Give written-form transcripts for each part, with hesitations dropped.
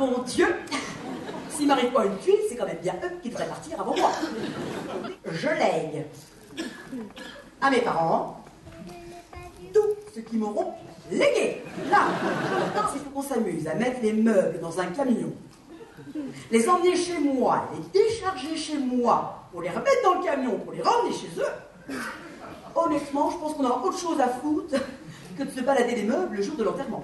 bon Dieu, s'il m'arrive pas une tuile, c'est quand même bien eux qui devraient partir avant moi. Je lègue à mes parents tout ce qu'ils m'auront légué. Là, il faut qu'on s'amuse à mettre les meubles dans un camion, les emmener chez moi, les décharger chez moi, pour les remettre dans le camion, pour les ramener chez eux. Honnêtement, je pense qu'on aura autre chose à foutre que de se balader les meubles le jour de l'enterrement.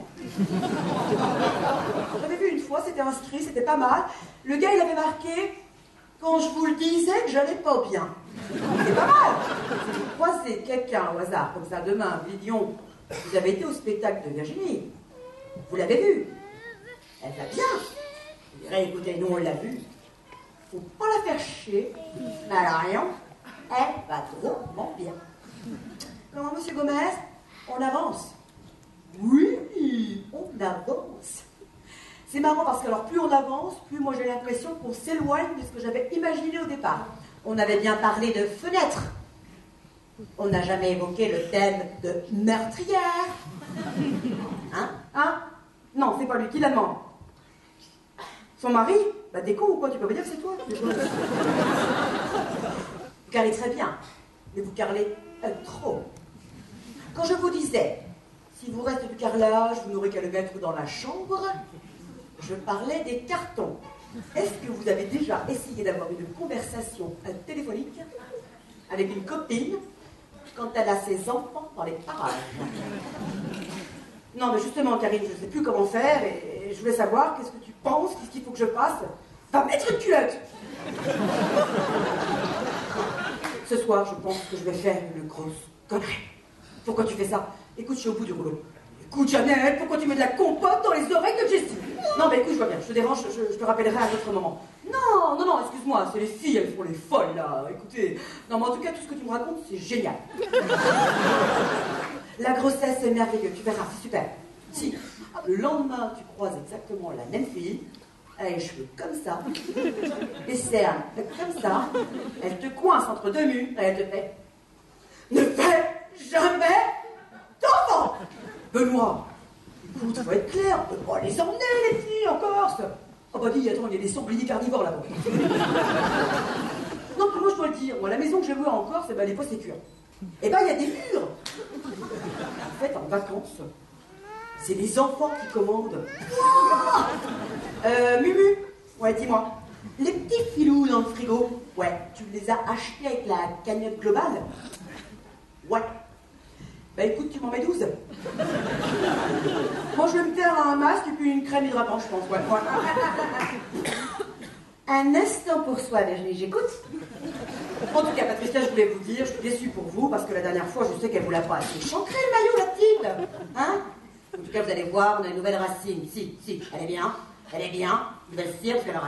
J'avais vu une fois, c'était inscrit, c'était pas mal. Le gars, il avait marqué « Quand je vous le disais que j'allais pas bien ». C'est pas mal. Si vous croisez quelqu'un au hasard, comme ça, demain, vous dites « Vous avez été au spectacle de Virginie. Vous l'avez vue. Elle va bien. » Vous direz « Écoutez, nous, on l'a vue. Faut pas la faire chier. Mais alors, rien, elle va drôlement bien. » Comment, monsieur Gomez? On avance. Oui, on avance. C'est marrant parce que alors plus on avance, plus moi j'ai l'impression qu'on s'éloigne de ce que j'avais imaginé au départ. On avait bien parlé de fenêtres. On n'a jamais évoqué le thème de meurtrière. Hein? Non, c'est pas lui qui la demande. Son mari? Bah t'es con ou quoi? Tu peux pas dire que c'est toi? Vous carrez très bien, mais vous carrelez trop. Quand je vous disais, si vous reste du carrelage, vous n'aurez qu'à le mettre dans la chambre, je parlais des cartons. Est-ce que vous avez déjà essayé d'avoir une conversation téléphonique avec une copine quand elle a ses enfants dans les parages? Non, mais justement, Karine, je ne sais plus comment faire et je voulais savoir, qu'est-ce que tu penses, qu'est-ce qu'il faut que je fasse? Va mettre une culotte! Ce soir, je pense que je vais faire une grosse connerie. Pourquoi tu fais ça? Écoute, je suis au bout du rouleau. Écoute, Janelle, pourquoi tu mets de la compote dans les oreilles de Jessie? Non, mais écoute, je vois bien, je te dérange, je te rappellerai à un autre moment. Non, excuse-moi, c'est les filles, elles font les folles, là, écoutez. Non, mais en tout cas, tout ce que tu me racontes, c'est génial. La grossesse, c'est merveilleux, tu verras, c'est super. Si, le lendemain, tu croises exactement la même fille, elle a les cheveux comme ça, les cernes comme ça, elle te coince entre deux murs, et elle te fait « Ne fais jamais d'enfant !» Benoît, écoute, faut être clair, on peut pas les emmener, les filles, en Corse. Oh bah dis, attends, il y a des sangliers carnivores là-bas. Non, mais moi je dois le dire, moi la maison que j'ai louée en Corse, eh ben, elle est pas sécure. Eh ben, il y a des murs. En fait, en vacances, c'est les enfants qui commandent. Mumu, ouais, dis-moi, les petits filous dans le frigo, ouais, tu les as achetés avec la cagnotte globale? Ouais. Bah écoute, tu m'en mets 12. Moi, je vais me faire un masque et puis une crème hydratante, je pense. Ouais. Un instant pour soi, Virginie, j'écoute. En tout cas, Patricia, je voulais vous dire, je suis déçue pour vous, parce que la dernière fois, je sais qu'elle vous l'a pas assez chancré le maillot, la petite. Hein? En tout cas, vous allez voir, on a une nouvelle racine. Si, elle est bien. Nouvelle cire, parce qu'elle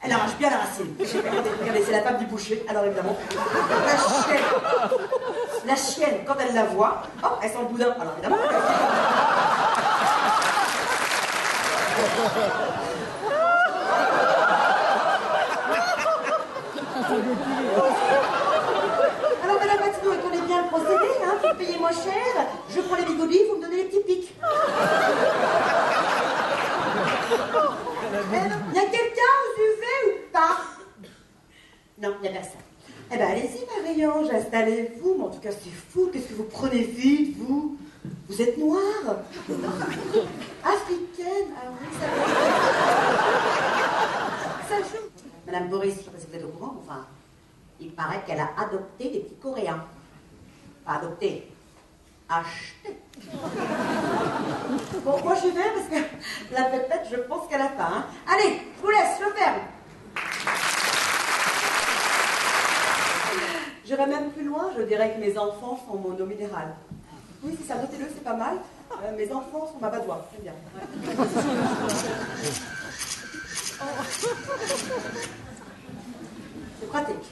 elle arrache bien la racine. Regardez, c'est la table du boucher. Alors évidemment, la chienne, quand elle la voit, oh, elle sent le boudin. Alors évidemment, alors madame Matino, elle connaît bien le procédé, hein, vous payez moins cher, je prends les bigoudis, vous me donnez les petits pics. Il y a quelqu'un aux UV ou pas? Non, il n'y a personne. Eh bien, allez-y, Marie-Ange, installez-vous. Mais en tout cas, c'est fou. Qu'est-ce que vous prenez vite, vous? Vous êtes noire? Africaine? Ah oui, ça joue. Madame Boris, je ne sais pas si vous êtes au courant, enfin, il paraît qu'elle a adopté des petits Coréens. Pas adopté, acheté. Bon, moi je vais parce que la pépette, je pense qu'elle a faim. Hein. Allez, je vous laisse, je ferme. J'irai même plus loin, je dirais que mes enfants sont mon eau minérale. Oui, c'est ça, notez-le, c'est pas mal. Mes enfants sont ma badoie, c'est bien. Ouais. C'est pratique.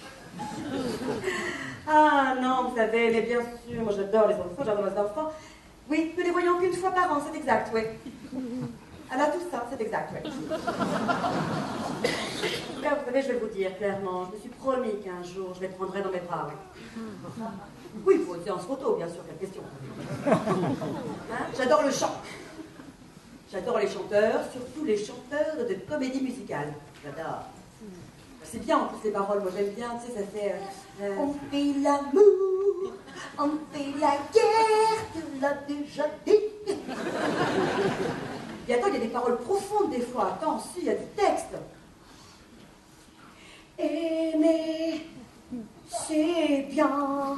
Ah non, vous savez, mais bien sûr, moi j'adore les enfants, j'adore les enfants. Oui, nous les voyons qu'une fois par an, c'est exact, oui. Alors tout ça, c'est exact, oui. Là, vous savez, je vais vous dire clairement, je me suis promis qu'un jour, je les prendrai dans mes bras, oui. Oui, il faut une séance photo, bien sûr, quelle question. Hein? J'adore le chant. J'adore les chanteurs, surtout les chanteurs de comédie musicale. J'adore. C'est bien en plus les paroles, moi j'aime bien, tu sais, ça fait... On fait l'amour, on fait la guerre, tu l'as déjà dit. Et attends, il y a des paroles profondes des fois. Attends, si, il y a du texte. Aimer, c'est bien.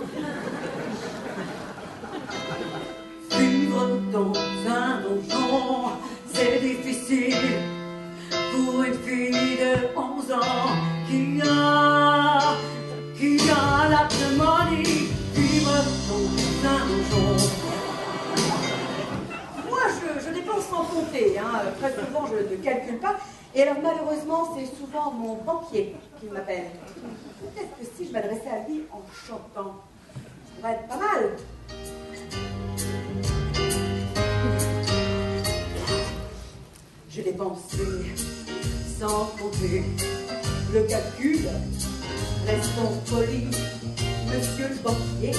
Vivre dans un donjon, c'est difficile pour une fille de 11 ans qui a la pneumonie. Vivre dans un donjon. Moi, je dépense sans compter, hein. Très souvent je ne calcule pas. Et alors malheureusement, c'est souvent mon banquier qui m'appelle. Peut-être que si je m'adressais à lui en chantant, ça pourrait être pas mal. J'ai dépensé sans compter le calcul. Restons polis, monsieur le banquier,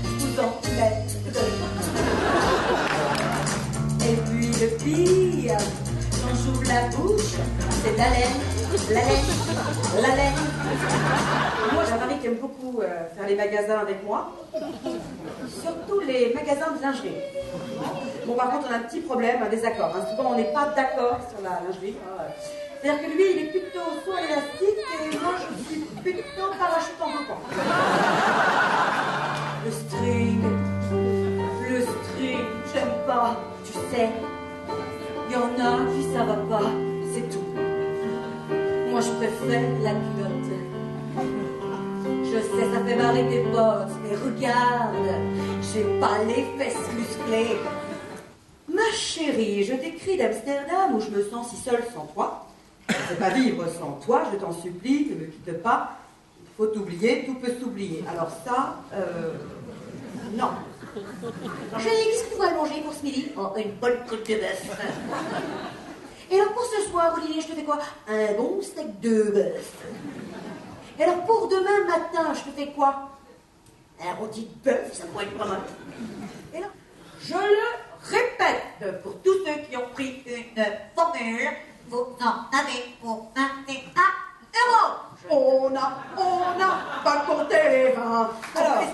vous en êtes. Et puis le pire, quand j'ouvre la bouche, c'est la laine, la laine, la laine. Moi, j'ai un mari qui aime beaucoup faire les magasins avec moi, surtout les magasins de lingerie. Bon, par contre, on a un petit problème, un désaccord. Hein. Souvent, on n'est pas d'accord sur la lingerie. Hein. C'est-à-dire que lui, il est plutôt soit élastique et moi, je suis plutôt parachute en bloquant. Le string, j'aime pas, tu sais. Il y en a qui ça va pas, c'est tout. Moi, je préfère la culotte. Je sais, ça fait marrer tes potes, mais regarde, j'ai pas les fesses musclées. Ma chérie, je t'écris d'Amsterdam où je me sens si seule sans toi. Je ne sais pas vivre sans toi, je t'en supplie, ne me quitte pas. Il faut t'oublier, tout peut s'oublier. Alors ça, non. Chérie, qu'est-ce que tu pourrais manger pour ce midi? Oh, une bonne côte de bœuf. Et alors pour ce soir, au dîner, je te fais quoi? Un bon steak de bœuf. Et alors pour demain matin, je te fais quoi? Un rôti de bœuf, ça pourrait être pas mal. Et là, je le répète pour tous ceux qui ont pris une formule, vous en avez pour 21 €. On n'a pas compté les 20. Alors,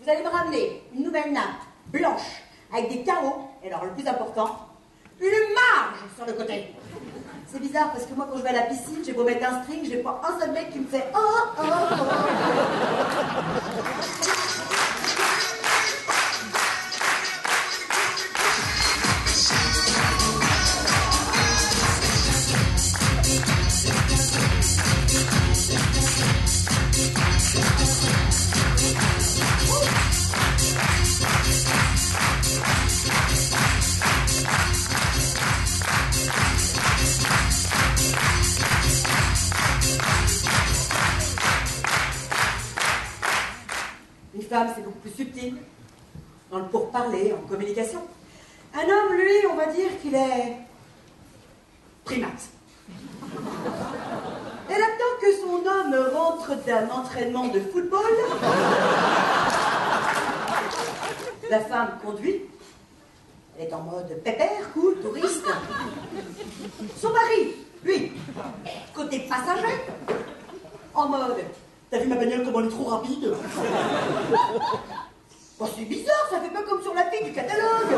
vous allez me ramener une nouvelle nappe blanche avec des carreaux, et alors le plus important, une marge sur le côté. C'est bizarre parce que moi quand je vais à la piscine, j'ai beau mettre un string, j'ai pas un seul mec qui me fait oh oh oh. Une femme, c'est beaucoup plus subtil, dans le pourparler, en communication. Un homme, lui, on va dire qu'il est primate. Et là-dedans que son homme rentre d'un entraînement de football, la femme conduit, elle est en mode pépère, cool, touriste. Son mari, lui, côté passager, en mode... T'as vu ma bagnole comment elle est trop rapide? Bon, c'est bizarre, ça fait pas comme sur la fille du catalogue.